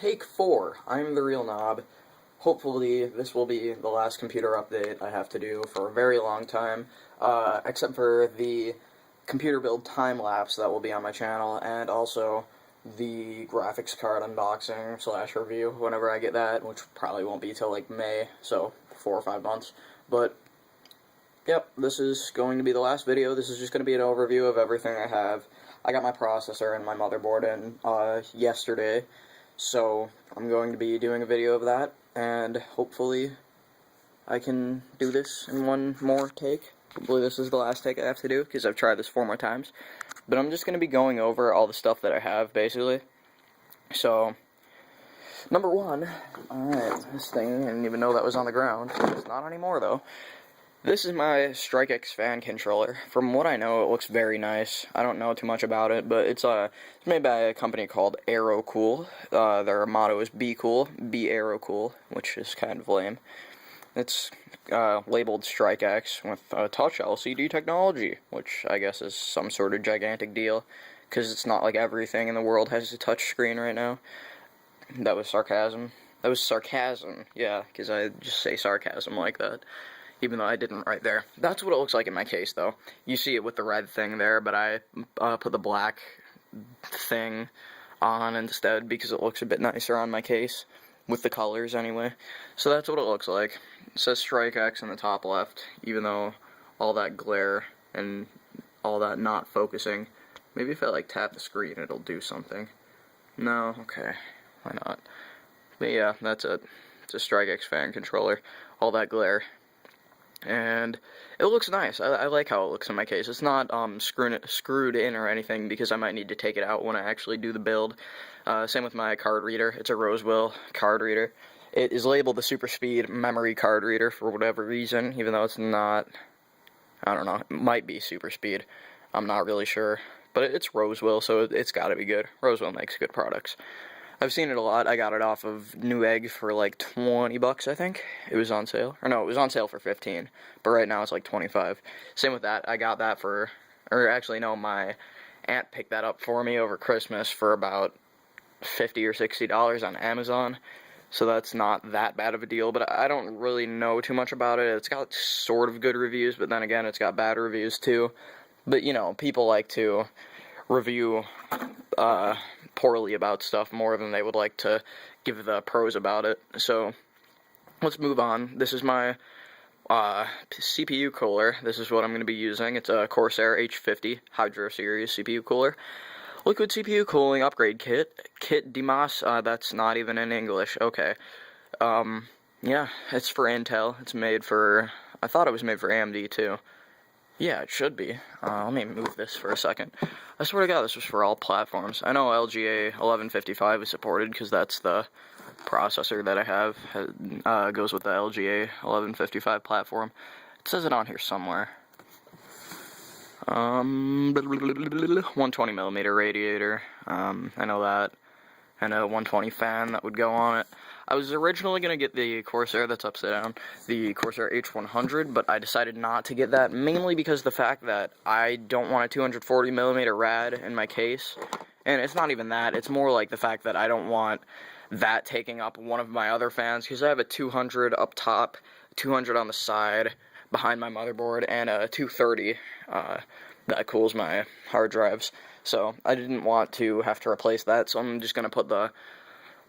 Take 4. I'm TheRealKnob. Hopefully, this will be the last computer update I have to do for a very long time, except for the computer build time-lapse that will be on my channel, and also the graphics card unboxing / review whenever I get that, which probably won't be till like May, so 4 or 5 months. But yep, this is going to be the last video. This is just going to be an overview of everything I have. I got my processor and my motherboard in yesterday, so I'm going to be doing a video of that, and hopefully I can do this in one more take. Hopefully this is the last take I have to do, because I've tried this 4 more times. But I'm just going to be going over all the stuff that I have, basically. So, number 1, alright, this thing, I didn't even know that was on the ground. It's not anymore, though. This is my StrikeX fan controller. From what I know, it looks very nice. I don't know too much about it, but it's made by a company called AeroCool. Their motto is Be Cool, Be AeroCool, which is kind of lame. It's labeled StrikeX with touch LCD technology, which I guess is some sort of gigantic deal, because it's not like everything in the world has a touch screen right now. That was sarcasm. That was sarcasm, yeah, because I just say sarcasm like that, even though I didn't right there. That's what it looks like in my case, though. You see it with the red thing there, but I put the black thing on instead because it looks a bit nicer on my case, with the colors anyway. So that's what it looks like. It says StrikeX in the top left, even though all that glare and all that not focusing. Maybe if I like tap the screen it'll do something. No, okay, why not? But yeah, that's it. It's a StrikeX fan controller. All that glare. And it looks nice. I like how it looks in my case. It's not screwed in or anything, because I might need to take it out when I actually do the build. Same with my card reader. It's a Roswell card reader. It is labeled the Super Speed memory card reader for whatever reason, even though it's not. I don't know. It might be Super Speed. I'm not really sure. But it's Roswell, so it's gotta be good. Roswell makes good products. I've seen it a lot. I got it off of Newegg for like 20 bucks, I think. It was on sale. Or no, it was on sale for 15. But right now it's like 25. Same with that. I got that for, or actually no, my aunt picked that up for me over Christmas for about $50 or $60 on Amazon. So that's not that bad of a deal, but I don't really know too much about it. It's got sort of good reviews, but then again, it's got bad reviews too. But, you know, people like to review poorly about stuff more than they would like to give the pros about it. So let's move on. This is my CPU cooler. This is what I'm going to be using. It's a Corsair H50 Hydro Series CPU cooler. Liquid CPU cooling upgrade kit. Kit Dimas. That's not even in English. Okay. Yeah, it's for Intel. It's made for, I thought it was made for AMD too. Yeah, it should be. Let me move this for a second. I swear to God, this was for all platforms. I know LGA 1155 is supported because that's the processor that I have. Goes with the LGA 1155 platform. It says it on here somewhere. 120mm radiator. I know that. And a 120 fan that would go on it. I was originally going to get the Corsair that's upside down, the Corsair H100, but I decided not to get that, mainly because of the fact that I don't want a 240mm rad in my case. And it's not even that, it's more like the fact that I don't want that taking up one of my other fans, because I have a 200 up top, 200 on the side, behind my motherboard, and a 230 that cools my hard drives. So I didn't want to have to replace that, so I'm just going to put the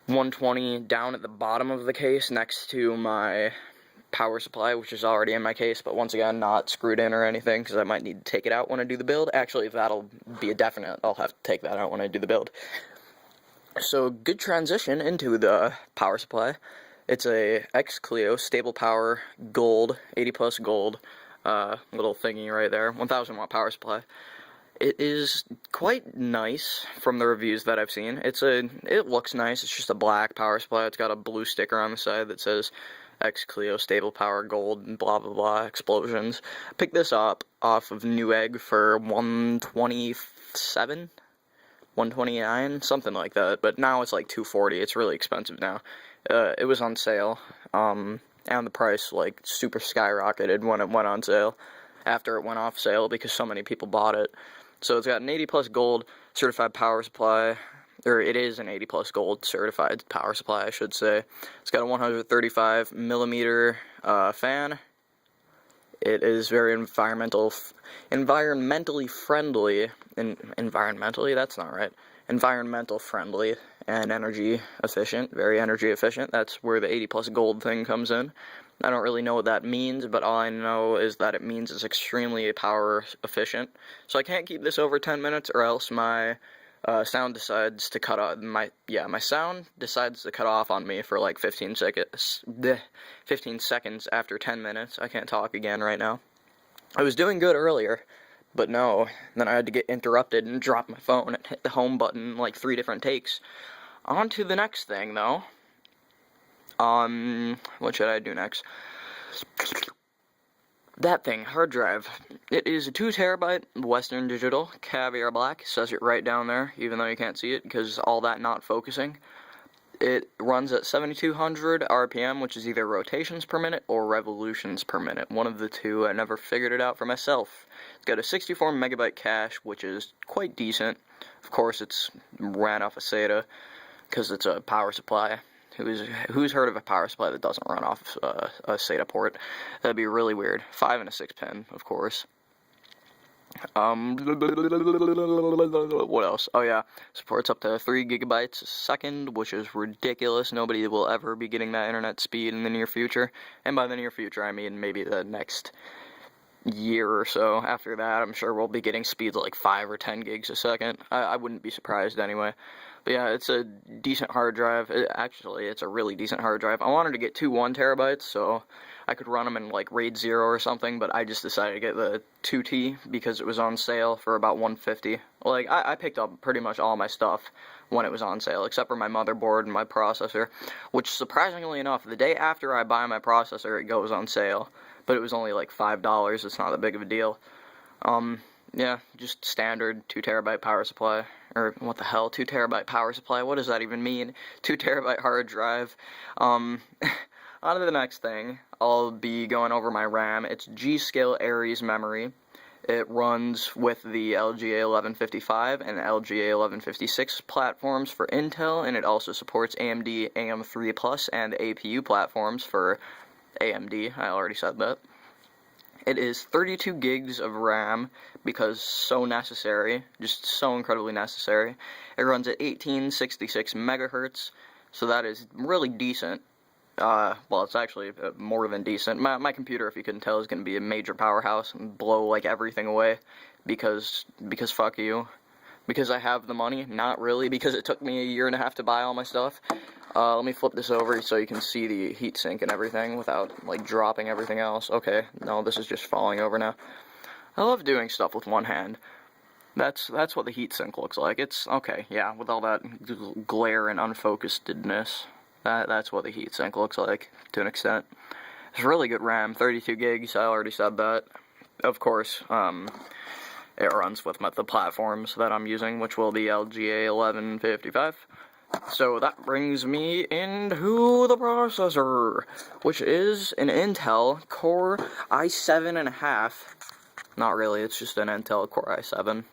120 down at the bottom of the case next to my power supply, which is already in my case, but once again, not screwed in or anything, because I might need to take it out when I do the build. Actually, that'll be a definite. I'll have to take that out when I do the build. So, good transition into the power supply. It's a G.Skill stable power gold, 80 plus gold, little thingy right there, 1000 watt power supply. It is quite nice from the reviews that I've seen. It looks nice. It's just a black power supply. It's got a blue sticker on the side that says G.Skill stable power gold and blah blah blah explosions. I picked this up off of Newegg for $127, $129, something like that. But now it's like $240. It's really expensive now. It was on sale, and the price like super skyrocketed when it went on sale. After it went off sale because so many people bought it. So it's got an 80 plus gold certified power supply, or it is an 80 plus gold certified power supply, I should say. It's got a 135 millimeter fan. It is very environmentally friendly, environmentally, that's not right, environmental friendly and energy efficient, very energy efficient. That's where the 80 plus gold thing comes in. I don't really know what that means, but all I know is that it means it's extremely power efficient. So I can't keep this over 10 minutes or else my sound decides to cut off, my sound decides to cut off on me for like 15 seconds after 10 minutes. I can't talk again right now. I was doing good earlier, but no, then I had to get interrupted and drop my phone and hit the home button like 3 different takes. On to the next thing, though. What should I do next? That thing, hard drive. It is a 2 terabyte Western Digital Caviar Black. Says it right down there, even though you can't see it because all that not focusing. It runs at 7200 RPM, which is either rotations per minute or revolutions per minute. One of the two. I never figured it out for myself. It's got a 64 megabyte cache, which is quite decent. Of course, it's ran off a SATA because it's a power supply. Who's heard of a power supply that doesn't run off a SATA port? That'd be really weird. 5 and a 6 pin, of course. What else? Oh yeah, supports up to 3 gigabytes a second, which is ridiculous. Nobody will ever be getting that internet speed in the near future. And by the near future, I mean maybe the next year or so. After that, I'm sure we'll be getting speeds like 5 or 10 gigs a second. I wouldn't be surprised anyway. But yeah, it's a decent hard drive. Actually, it's a really decent hard drive. I wanted to get 2 1 terabytes, so I could run them in like RAID 0 or something, but I just decided to get the 2T because it was on sale for about $150. Like, I picked up pretty much all my stuff when it was on sale, except for my motherboard and my processor, which surprisingly enough, the day after I buy my processor, it goes on sale, but it was only like $5. It's not that big of a deal. Yeah, just standard 2 terabyte power supply, or what the hell, 2 terabyte power supply, what does that even mean? 2 terabyte hard drive. On to the next thing, I'll be going over my RAM. It's G.Skill Aries memory. It runs with the LGA 1155 and LGA 1156 platforms for Intel, and it also supports AMD AM3 Plus and APU platforms for AMD, I already said that. It is 32 gigs of RAM because so necessary, just so incredibly necessary. It runs at 1866 megahertz, so that is really decent. Well, it's actually more than decent. My computer, if you couldn't tell, is going to be a major powerhouse and blow like everything away because fuck you. Because I have the money, not really, because it took me a year and a half to buy all my stuff. Let me flip this over so you can see the heatsink and everything without, like, dropping everything else. Okay, no, this is just falling over now. I love doing stuff with one hand. That's what the heatsink looks like. It's, okay, yeah, with all that glare and unfocusedness. That's what the heatsink looks like, to an extent. It's really good RAM, 32 gigs, I already said that. Of course, it runs with the platforms that I'm using, which will be LGA 1155. So that brings me into the processor, which is an Intel Core i7.5. Not really, it's just an Intel Core i7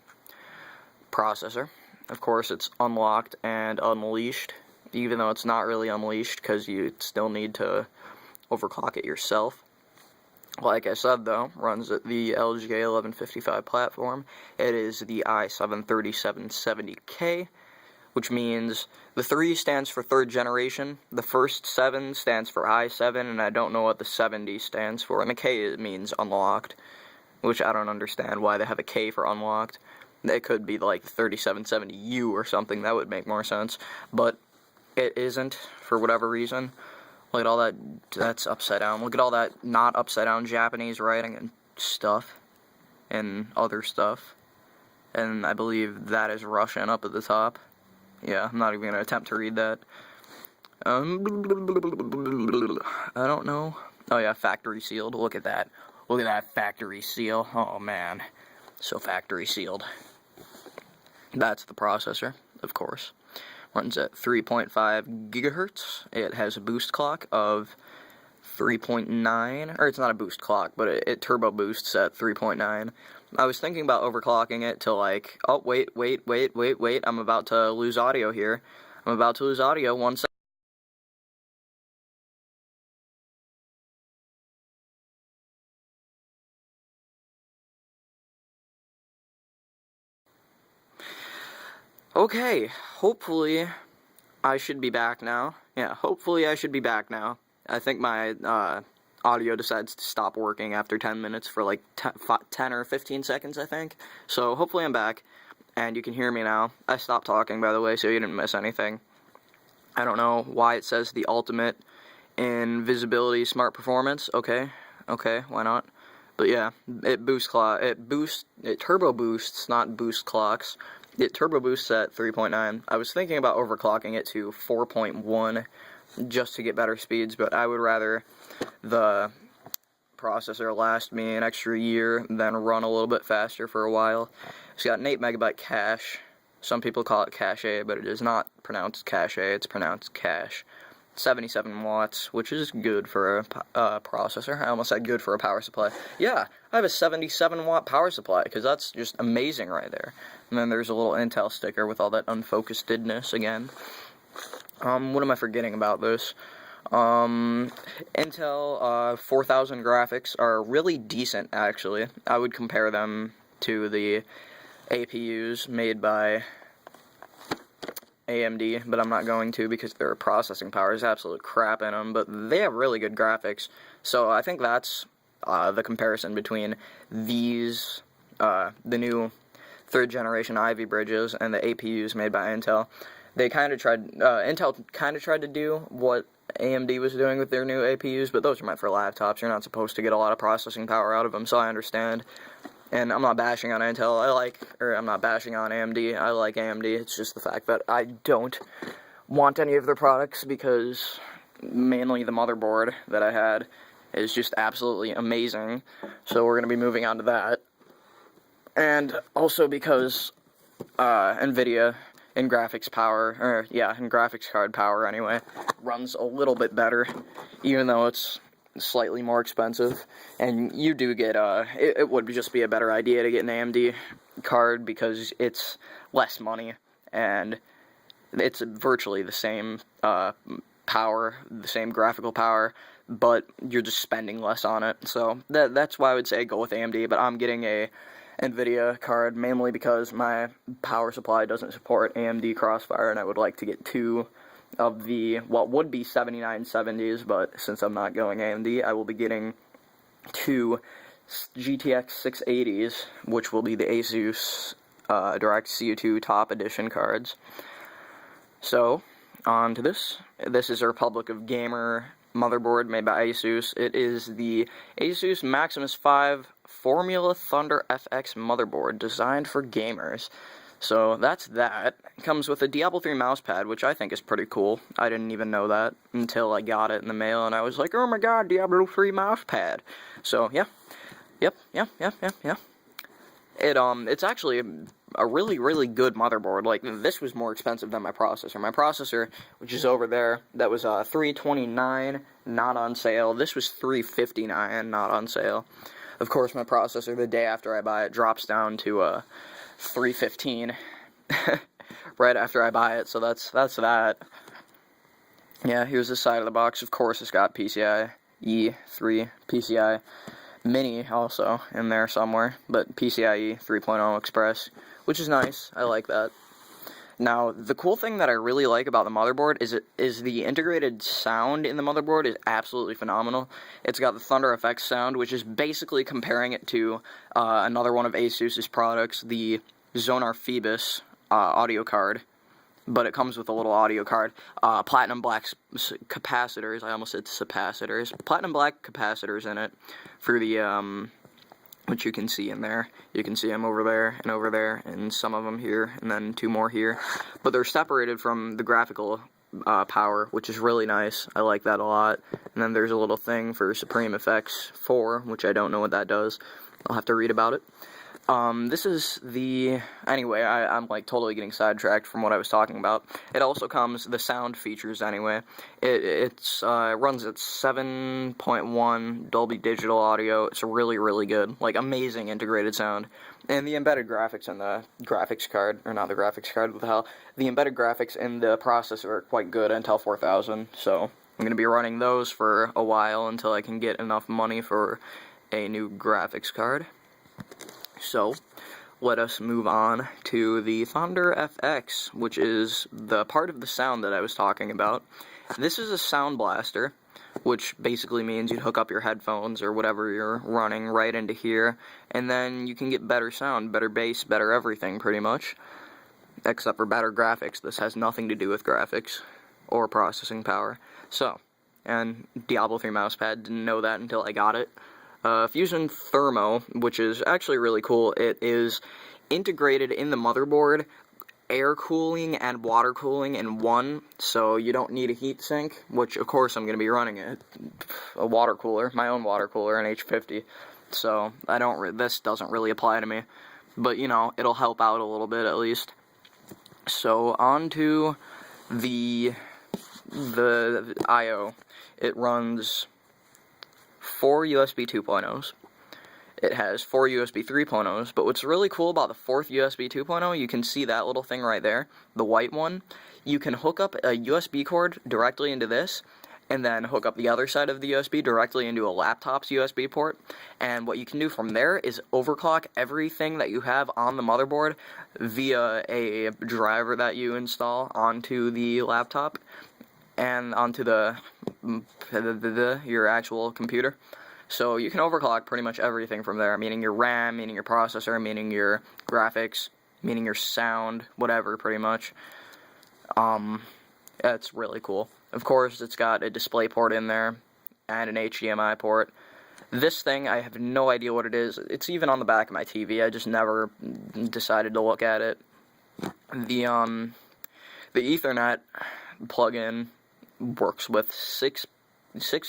processor. Of course, it's unlocked and unleashed, even though it's not really unleashed because you still need to overclock it yourself. Like I said, though, runs at the LGA 1155 platform. It is the i7-3770K, which means the 3 stands for 3rd generation, the first 7 stands for i7, and I don't know what the 70 stands for, and the K means unlocked, which I don't understand why they have a K for unlocked. It could be like 3770U or something, that would make more sense, but it isn't, for whatever reason. Look at all that, that's upside down. Look at all that not upside down Japanese writing and stuff. And other stuff. And I believe that is Russian up at the top. Yeah, I'm not even going to attempt to read that. I don't know. Oh yeah, factory sealed. Look at that. Look at that factory seal. Oh man. So factory sealed. That's the processor, of course. Runs at 3.5 gigahertz. It has a boost clock of 3.9, or it's not a boost clock, but it turbo boosts at 3.9. I was thinking about overclocking it to like, oh, wait, I'm about to lose audio here. I'm about to lose audio, 1 second. Okay, hopefully I should be back now. Yeah, hopefully I should be back now. I think my audio decides to stop working after 10 minutes for like 10 or 15 seconds, I think. So hopefully I'm back, and you can hear me now. I stopped talking, by the way, so you didn't miss anything. I don't know why it says the ultimate in visibility smart performance. Okay, why not? But yeah, it turbo boosts, not boost clocks. It turbo boosts at 3.9. I was thinking about overclocking it to 4.1 just to get better speeds, but I would rather the processor last me an extra year than run a little bit faster for a while. It's got an 8 megabyte cache. Some people call it cache, but it is not pronounced cache, it's pronounced cache. 77 watts, which is good for a processor. I almost said good for a power supply. Yeah, I have a 77 watt power supply, because that's just amazing right there. And then there's a little Intel sticker with all that unfocusedness again. What am I forgetting about this? Intel 4000 graphics are really decent, actually. I would compare them to the APUs made by AMD, but I'm not going to because their processing power is absolute crap in them, but they have really good graphics. So I think that's the comparison between these, the new 3rd generation Ivy bridges and the APUs made by Intel. They kind of tried, Intel kind of tried to do what AMD was doing with their new APUs, but those are meant for laptops. You're not supposed to get a lot of processing power out of them, so I understand. And I'm not bashing on Intel, I'm not bashing on AMD, I like AMD, it's just the fact that I don't want any of their products because mainly the motherboard that I had is just absolutely amazing, so we're going to be moving on to that. And also because NVIDIA in graphics power, in graphics card power anyway, runs a little bit better, even though it's slightly more expensive, and you do get it would just be a better idea to get an AMD card because it's less money and it's virtually the same power, the same graphical power, but you're just spending less on it. So that's why I would say go with AMD, but I'm getting a NVIDIA card mainly because my power supply doesn't support AMD Crossfire, and I would like to get 2 of the, what would be 7970s, but since I'm not going AMD, I will be getting 2 GTX 680s, which will be the Asus Direct CU2 Top Edition cards. So, on to this. This is a Republic of Gamer motherboard made by Asus. It is the Asus Maximus 5 Formula Thunder FX motherboard designed for gamers. So that's that. It comes with a Diablo 3 mousepad, which I think is pretty cool. I didn't even know that until I got it in the mail, and I was like, oh my god, Diablo 3 mousepad. So, yeah. Yep. It's actually a really, really good motherboard. Like, this was more expensive than my processor. My processor, which is over there, that was $329, not on sale. This was $359, not on sale. Of course, my processor, the day after I buy it, drops down to $315 right after I buy it, so that's that. Yeah, here's the side of the box. Of course, it's got PCIe 3, PCI Mini also in there somewhere, but PCIe 3.0 Express, which is nice. I like that. Now, the cool thing that I really like about the motherboard is the integrated sound in the motherboard is absolutely phenomenal. It's got the Thunder FX sound, which is basically comparing it to another one of Asus's products, the Zonar Phoebus audio card, but it comes with a little audio card. Platinum black capacitors, I almost said capacitors, platinum black capacitors in it for the, which you can see in there. You can see them over there, and some of them here, and then 2 more here. But they're separated from the graphical power, which is really nice. I like that a lot. And then there's a little thing for Supreme Effects 4, which I don't know what that does. I'll have to read about it. This is the, anyway, I'm like totally getting sidetracked from what I was talking about. It also comes, the sound features anyway, it runs at 7.1 Dolby Digital audio. It's really, really good, like amazing integrated sound. And the embedded graphics in the graphics card, or not the graphics card, what the hell, the embedded graphics in the processor are quite good, Intel 4000, so I'm going to be running those for a while until I can get enough money for a new graphics card. So, let us move on to the Thunder FX, which is the part of the sound that I was talking about. This is a sound blaster, which basically means you'd hook up your headphones or whatever you're running right into here, and then you can get better sound, better bass, better everything, pretty much, except for better graphics. This has nothing to do with graphics or processing power. So, and Diablo 3 mousepad, didn't know that until I got it. Fusion Thermo, which is actually really cool. It is integrated in the motherboard, air cooling and water cooling in one, so you don't need a heat sink, which of course I'm going to be running a water cooler, my own water cooler, an H50, so this doesn't really apply to me, but you know, it'll help out a little bit at least. So on to the I/O. It runs 4 USB 2.0s. It has 4 USB 3.0s, but what's really cool about the 4th USB 2.0, you can see that little thing right there, the white one. You can hook up a USB cord directly into this, and then hook up the other side of the USB directly into a laptop's USB port, and what you can do from there is overclock everything that you have on the motherboard via a driver that you install onto the laptop, and onto your actual computer. So you can overclock pretty much everything from there, meaning your RAM, meaning your processor, meaning your graphics, meaning your sound, whatever, pretty much. It's really cool. Of course, it's got a display port in there, and an HDMI port. This thing, I have no idea what it is. It's even on the back of my TV, I just never decided to look at it. The Ethernet plug-in works with 6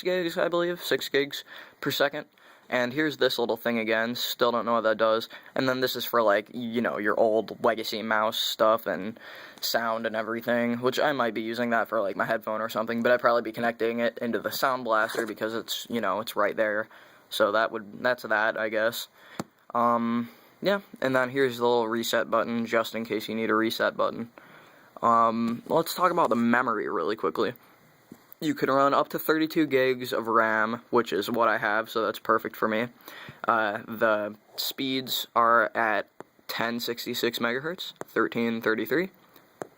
gigs, I believe, 6 gigs per second, and here's this little thing again, still don't know what that does, and then this is for, like, you know, your old legacy mouse stuff, and sound and everything, which I might be using that for, like, my headphone or something, but I'd probably be connecting it into the sound blaster, because it's, you know, it's right there, so that's that, I guess. Yeah, and then here's the little reset button, just in case you need a reset button. Let's talk about the memory really quickly. You can run up to 32 gigs of RAM, which is what I have, so that's perfect for me. The speeds are at 1066 megahertz, 1333,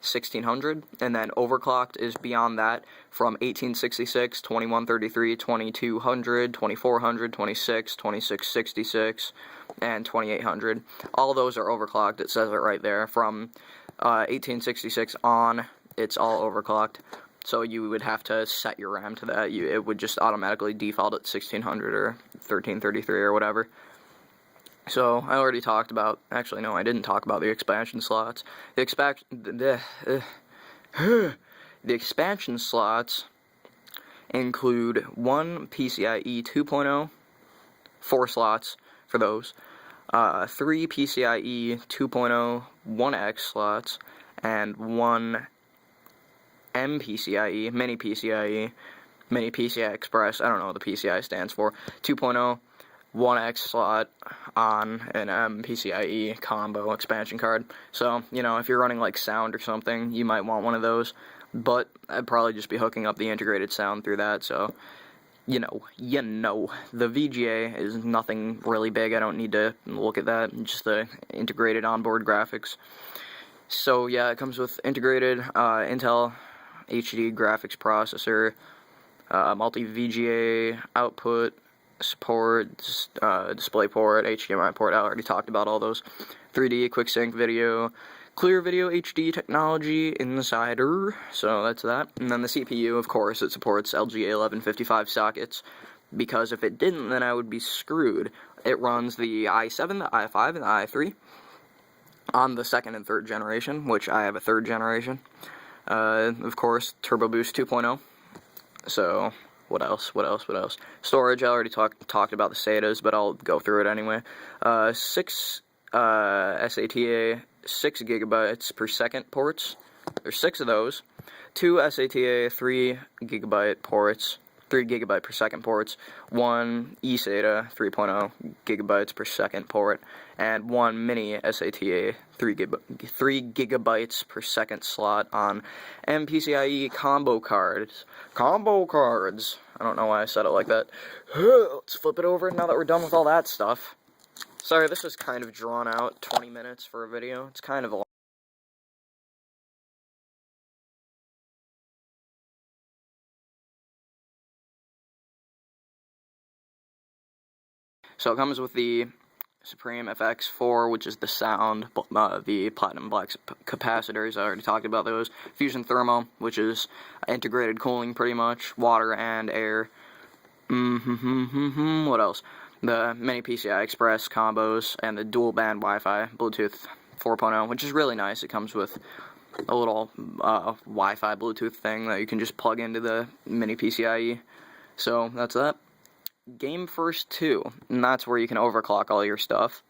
1600, and then overclocked is beyond that from 1866, 2133, 2200, 2400, 2666, and 2800. All those are overclocked, it says it right there. From 1866 on, it's all overclocked. So you would have to set your RAM to that. It would just automatically default at 1600 or 1333 or whatever. So I already talked about, actually no, I didn't talk about the expansion slots. The expansion slots include one PCIe 2.0, 4 slots for those, 3 PCIe 2.0 1X slots, and 1 MPCIe, Mini PCIe Express, I don't know what the PCI stands for, 2.0, 1X slot on an MPCIe combo expansion card. So, you know, if you're running like sound or something, you might want one of those, but I'd probably just be hooking up the integrated sound through that, so, you know, the VGA is nothing really big, I don't need to look at that, just the integrated onboard graphics. So, yeah, it comes with integrated Intel HD graphics processor, multi-VGA output, support, display port, HDMI port, I already talked about all those, 3D quick sync video, clear video HD technology insider, so that's that. And then the CPU, of course, it supports LGA 1155 sockets, because if it didn't, then I would be screwed. It runs the i7, the i5, and the i3 on the 2nd and 3rd generation, which I have a 3rd generation. Of course, Turbo Boost 2.0. So, what else? Storage, I already talked about the SATAs, but I'll go through it anyway. 6 SATA 6 gigabytes per second ports. There's 6 of those. 2 SATA 3 gigabyte ports, 3 gigabyte per second ports, 1 eSATA 3.0 gigabytes per second port, and 1 mini SATA 3 gigabytes per second slot on PCIe combo cards. Combo cards! I don't know why I said it like that. Let's flip it over now that we're done with all that stuff. Sorry, this was kind of drawn out, 20 minutes for a video. It's kind of a So it comes with the Supreme FX4, which is the sound, the platinum black capacitors, I already talked about those. Fusion Thermo, which is integrated cooling pretty much, water and air. What else? The mini PCI Express combos, and the dual band Wi-Fi, Bluetooth 4.0, which is really nice. It comes with a little Wi-Fi Bluetooth thing that you can just plug into the mini PCIe. So that's that. Game First 2, and that's where you can overclock all your stuff.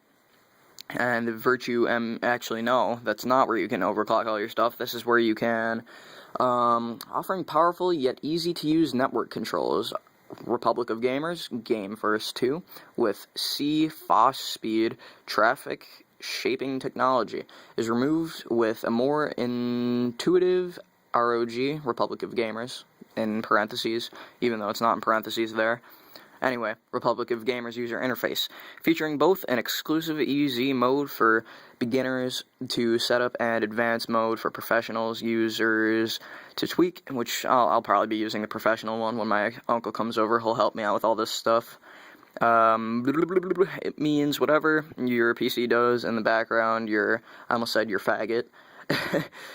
And Virtue actually no, that's not where you can overclock all your stuff. This is where you can, offering powerful yet easy to use network controls. Republic of Gamers, Game First 2, with C-FOS speed traffic shaping technology, is removed with a more intuitive ROG, Republic of Gamers, in parentheses, even though it's not in parentheses there. Anyway, Republic of Gamers user interface, featuring both an exclusive EZ mode for beginners to setup and advanced mode for professionals users to tweak, which I'll probably be using the professional one when my uncle comes over. He'll help me out with all this stuff. It means whatever your PC does in the background, I almost said your faggot.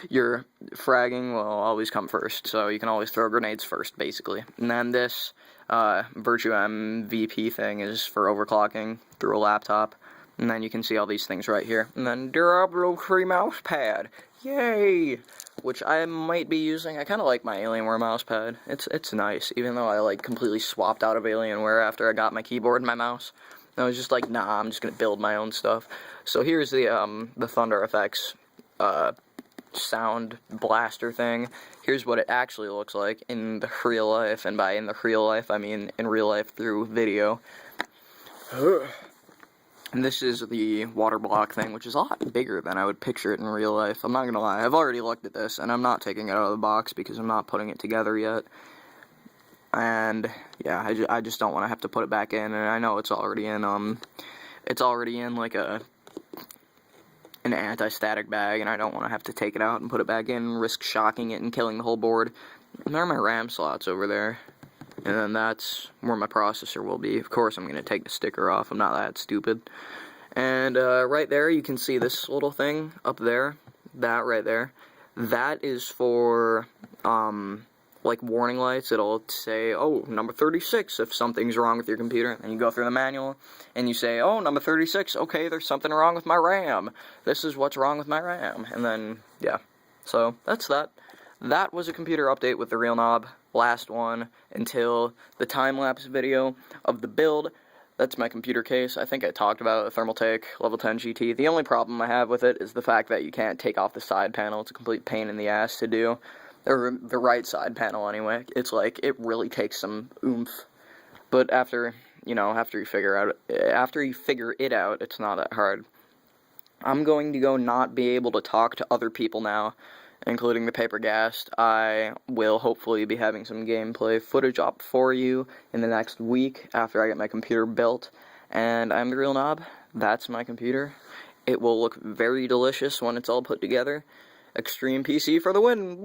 Your fragging will always come first, so you can always throw grenades first, basically. And then this Virtue MVP thing is for overclocking through a laptop. And then you can see all these things right here. And then Diablo 3 mouse pad. Yay! Which I might be using. I kind of like my Alienware mouse pad. It's nice, even though I completely swapped out of Alienware after I got my keyboard and my mouse. I was just like, nah, I'm just gonna build my own stuff. So here's the Thunder FX sound blaster thing. Here's what it actually looks like in the real life, and by in the real life I mean in real life through video. And this is the water block thing, which is a lot bigger than I would picture it in real life. I'm not gonna lie, I've already looked at this, and I'm not taking it out of the box because I'm not putting it together yet. And yeah, I just don't want to have to put it back in, and I know it's already in like an anti-static bag, and I don't want to have to take it out and put it back in and risk shocking it and killing the whole board. And there are my RAM slots over there, and then that's where my processor will be. Of course I'm going to take the sticker off, I'm not that stupid. And right there you can see this little thing up there, that right there. That is for like warning lights. It'll say, oh, number 36 if something's wrong with your computer, and you go through the manual and you say, oh, number 36, okay, there's something wrong with my RAM, this is what's wrong with my RAM. And then yeah, so that's that. That was a computer update with TheRealKnob, last one until the time-lapse video of the build. That's my computer case. I think I talked about a Thermaltake Level 10 GT. The only problem I have with it is the fact that you can't take off the side panel. It's a complete pain in the ass to do. Or the right side panel anyway. It's like, it really takes some oomph. But after you figure it out, it's not that hard. I'm going to go not be able to talk to other people now, including the Papergast. I will hopefully be having some gameplay footage up for you in the next week after I get my computer built. And I'm TheRealKnob. That's my computer. It will look very delicious when it's all put together. Extreme PC for the win!